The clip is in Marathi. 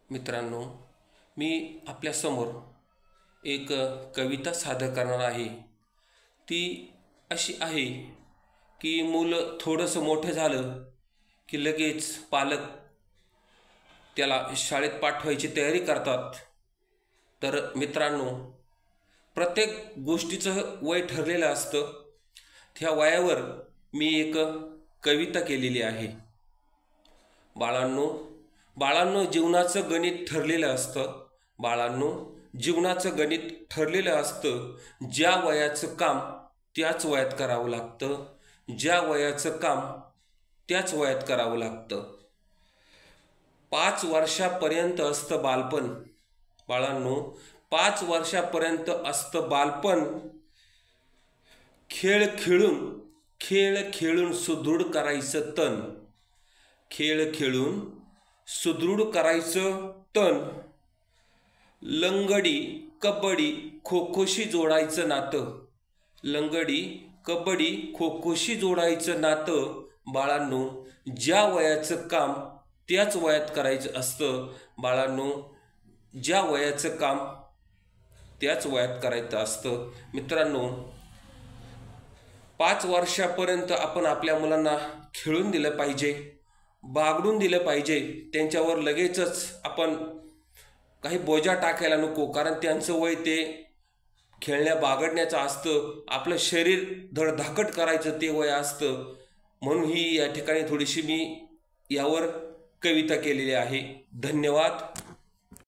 मित्रांनो, मी आपल्यासमोर एक कविता सादर करणार आहे। ती अशी आहे की मुलं थोडंसं मोठं झालं की लगेच पालक त्याला शाळेत पाठवायची तयारी करतात। तर मित्रांनो, प्रत्येक गोष्टीचं वय ठरलेलं असतं। त्या वयावर मी एक कविता केलेली आहे। बाळांनो, जीवनाचं गणित ठरलेलं असतं। बाळांनो, जीवनाचं गणित ठरलेलं असतं। ज्या वयाचं काम त्याच वयात करावं लागतं। ज्या वयाचं काम त्याच वयात करावं लागतं। 5 वर्षापर्यंत असतं बालपण। बाळांनो, 5 वर्षापर्यंत असतं बालपण। खेळ खेळून सुदृढ करायचं तन। खेळ खेळून सुदृढ करायचं तन। लंगडी कबड्डी खो खोशी जोडायचं नातं। लंगडी कबड्डी खो खोशी जोडायचं नातं। बाळांनो, ज्या वयाचं काम त्याच वयात करायचं असतं। बाळांनो, ज्या वयाचं काम त्याच वयात करायचं असतं। मित्रांनो, 5 वर्षापर्यंत आपण आपल्या मुलांना खेळून दिलं पाहिजे, बागडून दिलं पाहिजे। त्यांच्यावर लगेचच आपण काही बोजा टाकायला नको, कारण त्यांचं वय ते खेळण्या बागडण्याचं असतं। आपलं शरीर धडधाकट करायचं ते वय असतं। म्हणून ही या ठिकाणी थोडीशी मी यावर कविता केलेली आहे। धन्यवाद।